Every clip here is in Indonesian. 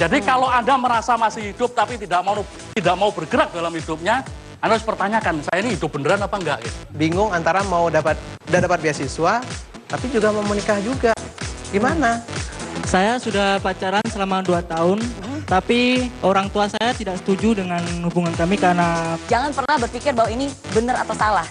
Jadi kalau Anda merasa masih hidup tapi tidak mau bergerak dalam hidupnya, Anda harus pertanyakan, saya ini hidup beneran apa enggak? Gitu. Bingung antara udah dapat beasiswa, tapi juga mau menikah juga. Gimana? Saya sudah pacaran selama 2 tahun, tapi orang tua saya tidak setuju dengan hubungan kami karena... Jangan pernah berpikir bahwa ini benar atau salah.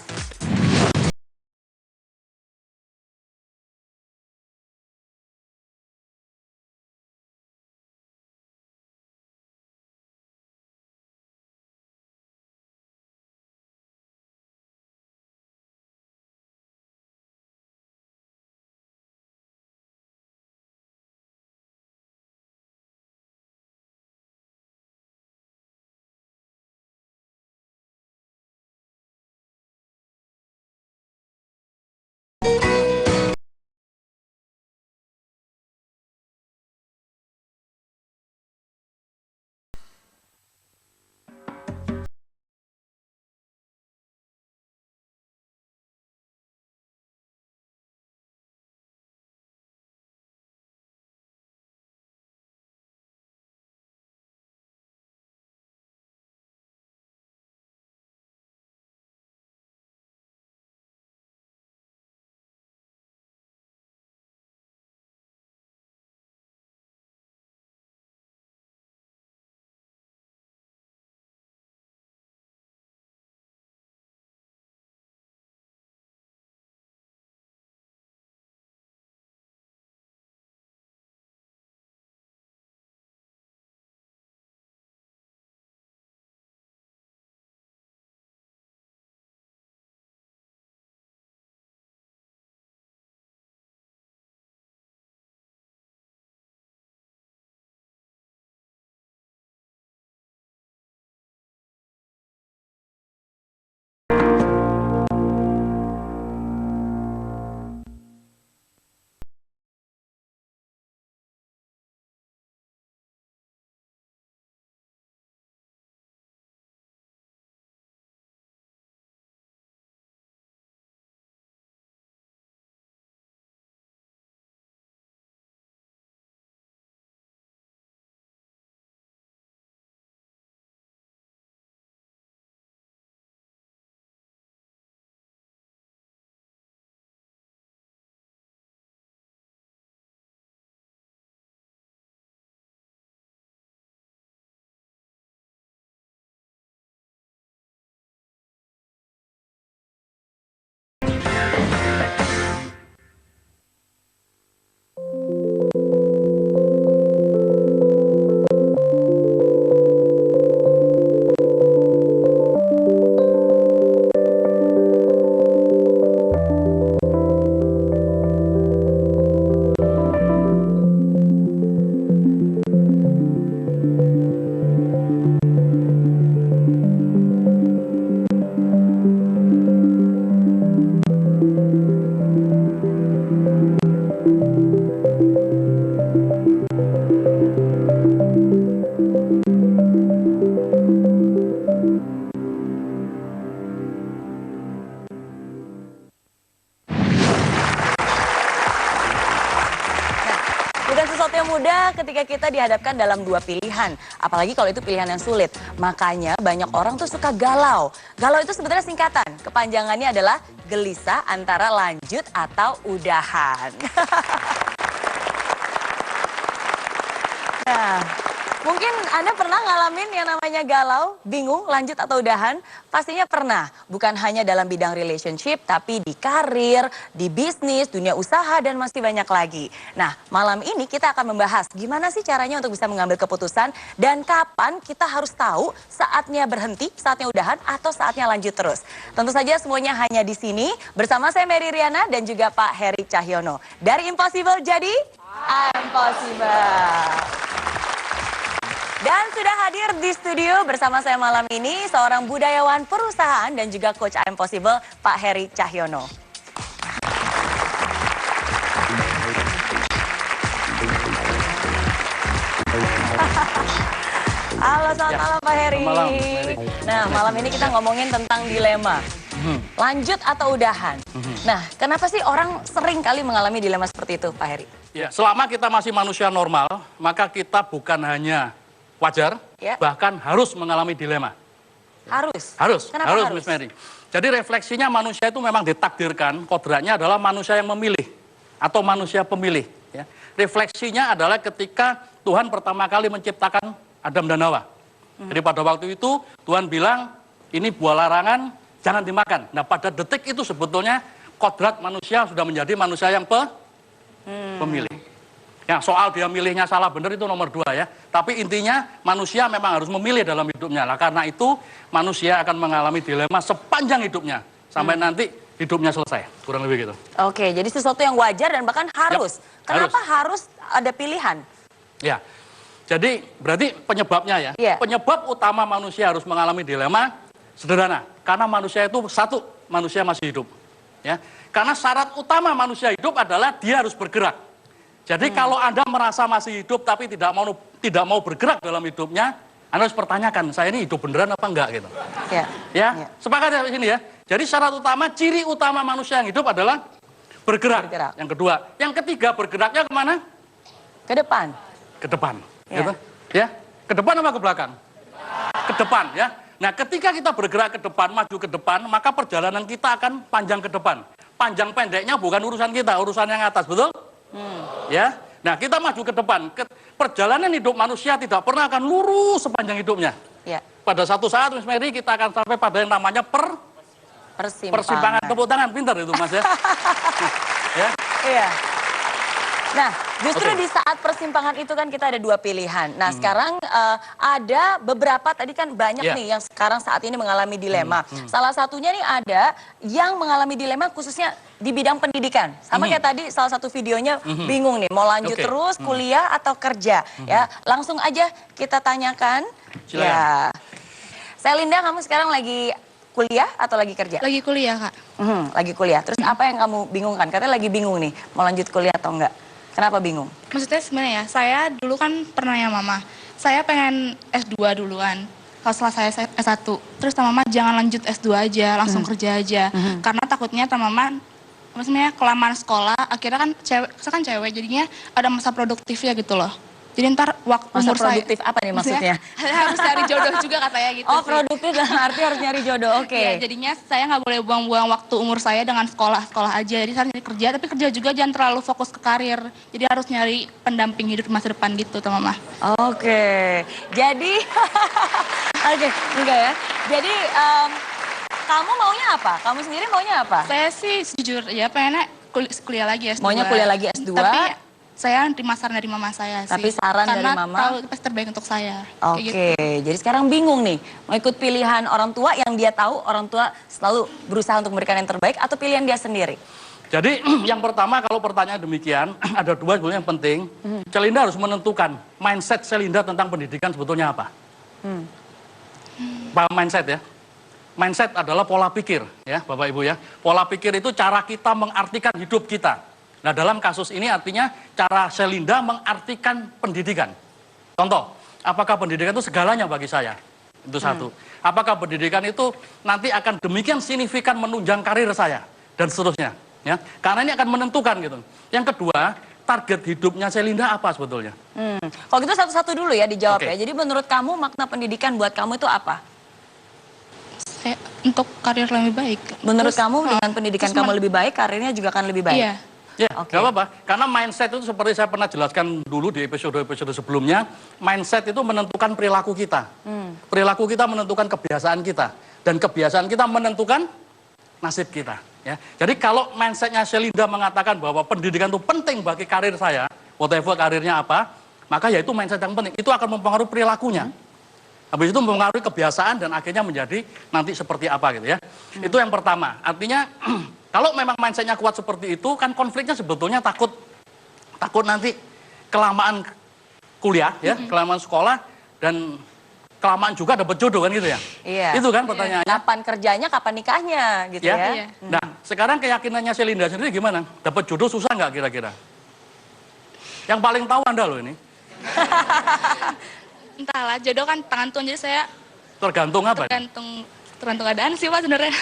Bukan sesuatu yang mudah ketika kita dihadapkan dalam dua pilihan. Apalagi kalau itu pilihan yang sulit. Makanya banyak orang tuh suka galau. Galau itu sebetulnya singkatan. Kepanjangannya adalah gelisah antara lanjut atau udahan. Nah, mungkin Anda pernah ngalamin yang namanya galau, bingung, lanjut atau udahan? Pastinya pernah. Bukan hanya dalam bidang relationship, tapi di karir, di bisnis, dunia usaha, dan masih banyak lagi. Nah, malam ini kita akan membahas gimana sih caranya untuk bisa mengambil keputusan dan kapan kita harus tahu saatnya berhenti, saatnya udahan, atau saatnya lanjut terus. Tentu saja semuanya hanya di sini bersama saya Mary Riana dan juga Pak Heri Cahyono. Dari Impossible jadi Impossible. Dan sudah hadir di studio bersama saya malam ini seorang budayawan perusahaan dan juga coach Impossible, Pak Heri Cahyono. Halo, selamat malam Pak Heri. Malam, nah, malam ini kita ngomongin tentang dilema. Lanjut atau udahan? Nah, kenapa sih orang sering kali mengalami dilema seperti itu, Pak Heri? Ya, selama kita masih manusia normal, maka kita bukan hanya wajar, Ya. bahkan harus mengalami dilema. Harus? Harus, Kenapa harus? Miss Mary. Jadi refleksinya manusia itu memang ditakdirkan, kodratnya adalah manusia yang memilih, atau manusia pemilih. Ya. Refleksinya adalah ketika Tuhan pertama kali menciptakan Adam dan Hawa. Jadi pada waktu itu Tuhan bilang, ini buah larangan, jangan dimakan. Nah pada detik itu sebetulnya kodrat manusia sudah menjadi manusia yang pemilih. Ya, soal dia milihnya salah benar itu nomor 2 ya. Tapi intinya manusia memang harus memilih dalam hidupnya. Nah, karena itu manusia akan mengalami dilema sepanjang hidupnya. Sampai nanti hidupnya selesai. Kurang lebih gitu. Oke, jadi sesuatu yang wajar dan bahkan harus. Kenapa harus ada pilihan? Ya, jadi berarti penyebabnya ya. Iya. Penyebab utama manusia harus mengalami dilema sederhana. Karena manusia itu satu, manusia masih hidup. Ya, karena syarat utama manusia hidup adalah dia harus bergerak. Jadi kalau Anda merasa masih hidup tapi tidak mau bergerak dalam hidupnya, Anda harus pertanyakan, saya ini hidup beneran apa enggak gitu. Ya. Ya, sepakat ya di sini ya. Jadi syarat utama, ciri utama manusia yang hidup adalah bergerak. Yang kedua, yang ketiga bergeraknya kemana? Ke depan. Ke depan. Ya. Gitu. Ya, ke depan apa ke belakang? Ke depan ya. Nah, ketika kita bergerak ke depan, maju ke depan, maka perjalanan kita akan panjang ke depan. Panjang pendeknya bukan urusan kita, urusan yang atas, betul? Ya. Nah, kita maju ke depan. Perjalanan hidup manusia tidak pernah akan lurus sepanjang hidupnya. Ya. Pada satu saat, Miss Mary, kita akan sampai pada yang namanya persimpangan. Tepuk tangan, pintar itu Mas ya. Ya. Iya. Nah, justru di saat persimpangan itu kan kita ada 2 pilihan. Nah, sekarang ada beberapa, tadi kan banyak nih yang sekarang saat ini mengalami dilema. Salah satunya nih ada yang mengalami dilema khususnya di bidang pendidikan. Sama kayak tadi salah satu videonya bingung nih, mau lanjut terus kuliah atau kerja. Ya, langsung aja kita tanyakan. Silakan. Ya. Selinda, kamu sekarang lagi kuliah atau lagi kerja? Lagi kuliah, Kak. Lagi kuliah. Terus apa yang kamu bingungkan? Katanya lagi bingung nih, mau lanjut kuliah atau enggak? Kenapa bingung? Maksudnya sebenarnya ya, saya dulu kan pernah ya Mama, saya pengen S2 duluan. Kalau setelah saya S1, terus sama Mama jangan lanjut S2 aja, langsung kerja aja. Karena takutnya sama Mama, maksudnya kelamaan sekolah, akhirnya kan saya kan cewek, jadinya ada masa produktifnya gitu loh. Jadi ntar waktu Masa umur produktif apa nih maksudnya? Harus cari jodoh juga katanya gitu Oh, sih. produktif dalam arti harus nyari jodoh, oke. Ya, jadinya saya nggak boleh buang-buang waktu umur saya dengan sekolah aja. Jadi saya nyari kerja, tapi kerja juga jangan terlalu fokus ke karir. Jadi harus nyari pendamping hidup masa depan gitu, tuh Mama. Oke, jadi, oke, enggak ya. Jadi, kamu maunya apa? Kamu sendiri maunya apa? Saya sih jujur ya pengennya kuliah lagi S2. Maunya kuliah lagi S2? Tapi saya terima saran dari mama saya sih. Tapi saran dari mama? Karena tahu itu pasti terbaik untuk saya. Oke, jadi sekarang bingung nih. Mau ikut pilihan orang tua yang dia tahu orang tua selalu berusaha untuk memberikan yang terbaik atau pilihan dia sendiri? Jadi yang pertama kalau pertanyaan demikian, ada 2 sebetulnya yang penting. Selinda harus menentukan mindset Selinda tentang pendidikan sebetulnya apa. Paham mindset ya? Mindset adalah pola pikir ya Bapak Ibu ya. Pola pikir itu cara kita mengartikan hidup kita. Nah dalam kasus ini artinya cara Selinda mengartikan pendidikan. Contoh, apakah pendidikan itu segalanya bagi saya? Itu satu. Apakah pendidikan itu nanti akan demikian signifikan menunjang karir saya? Dan seterusnya. Ya, karena ini akan menentukan gitu. Yang kedua, target hidupnya Selinda apa sebetulnya? Kalau gitu satu-satu dulu ya dijawab Oke. ya. Jadi menurut kamu makna pendidikan buat kamu itu apa? Untuk karir lebih baik. Menurut Terus, kamu dengan pendidikan terus kamu lebih baik, karirnya juga akan lebih baik? Iya. Ya, Oke. nggak apa-apa. Karena mindset itu seperti saya pernah jelaskan dulu di episode-episode sebelumnya, mindset itu menentukan perilaku kita. Perilaku kita menentukan kebiasaan kita. Dan kebiasaan kita menentukan nasib kita. Ya. Jadi kalau mindsetnya Selinda mengatakan bahwa pendidikan itu penting bagi karir saya, whatever karirnya apa, maka ya itu mindset yang penting. Itu akan mempengaruhi perilakunya. Habis itu mempengaruhi kebiasaan dan akhirnya menjadi nanti seperti apa gitu ya. Itu yang pertama. Artinya kalau memang mindsetnya kuat seperti itu, kan konfliknya sebetulnya takut nanti kelamaan kuliah, ya, kelamaan sekolah, dan kelamaan juga dapat jodoh kan gitu ya. Iya. Itu kan pertanyaannya. Kapan kerjanya, kapan nikahnya gitu Ya. ya. Iya. Nah, sekarang keyakinannya Selinda sendiri gimana? Dapat jodoh susah nggak kira-kira? Yang paling tahu Anda loh ini. Entahlah, jodoh kan tangan Tuhan, jadi saya Tergantung apa? tergantung keadaan sih Pak sebenarnya.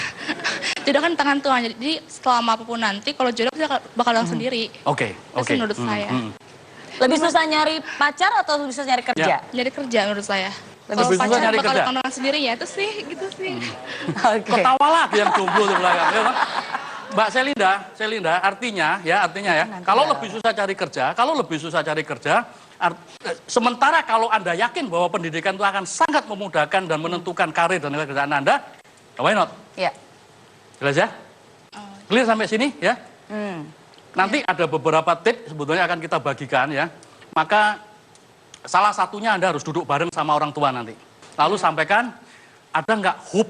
Jodoh kan di tangan Tuhan. Jadi selama apapun nanti, kalau jodoh pasti bakal datang sendiri. Oke. Itu menurut saya. Lebih susah nyari pacar atau lebih susah nyari kerja? Jadi kerja menurut saya. Lebih Kalau susah pacaran nyari bakal kerja. datang dengan sendiri ya itu sih, gitu sih. Oke. Ketawa lagi yang jomblo di belakang. Ya, kan? Mbak Selinda, artinya ya, kalau lebih susah cari kerja, sementara kalau Anda yakin bahwa pendidikan itu akan sangat memudahkan dan menentukan karir dan pekerjaan Anda, why not? Ya. Jelas ya? Clear sampai sini ya? Nanti ada beberapa tips sebetulnya akan kita bagikan ya. Maka salah satunya Anda harus duduk bareng sama orang tua nanti. Lalu sampaikan, ada nggak hope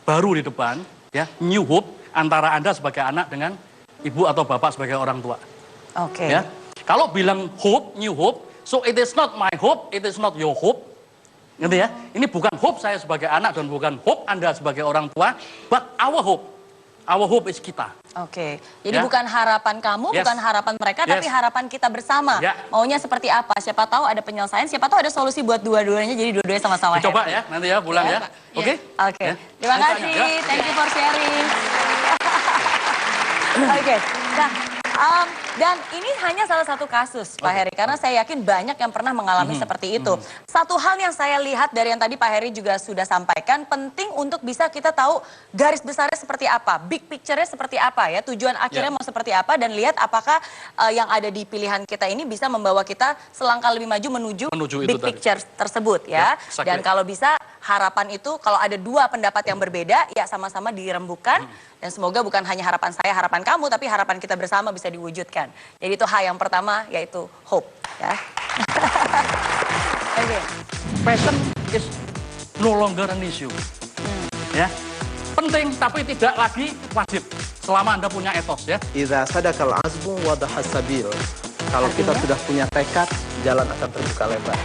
baru di depan, ya, new hope antara Anda sebagai anak dengan ibu atau bapak sebagai orang tua. Oke. Ya. Kalau bilang hope, new hope, so it is not my hope, it is not your hope. Ngerti ya? Ini bukan hope saya sebagai anak dan bukan hope Anda sebagai orang tua, but our hope. Our hope is kita. Oke, jadi Ya. bukan harapan kamu, Yes. bukan harapan mereka, Yes. tapi harapan kita bersama. Ya. Maunya seperti apa? Siapa tahu ada penyelesaian, siapa tahu ada solusi buat dua-duanya, jadi dua-duanya sama-sama Coba happy. ya, nanti ya pulang ya. Pak. Oke? Oke, Ya. terima Ditanya, kasih. ya. Thank you for sharing. Oke, nah, dan ini hanya salah satu kasus, Pak Heri, karena saya yakin banyak yang pernah mengalami seperti itu. Satu hal yang saya lihat dari yang tadi Pak Heri juga sudah sampaikan, penting untuk bisa kita tahu garis besarnya seperti apa, big picture-nya seperti apa ya, tujuan akhirnya mau seperti apa, dan lihat apakah yang ada di pilihan kita ini bisa membawa kita selangkah lebih maju menuju Menuju itu big tadi. picture tersebut ya. exactly. Dan kalau bisa harapan itu kalau ada dua pendapat yang berbeda ya sama-sama dirembukan dan semoga bukan hanya harapan saya, harapan kamu, tapi harapan kita bersama bisa diwujudkan. Jadi itu hal yang pertama yaitu hope ya. Oke. Passion is no longer an issue. Ya. Penting tapi tidak lagi wajib selama Anda punya etos ya. Idza sadaqal azmu wa sabil. Kalau kita sudah punya tekad, jalan akan terbuka lebar.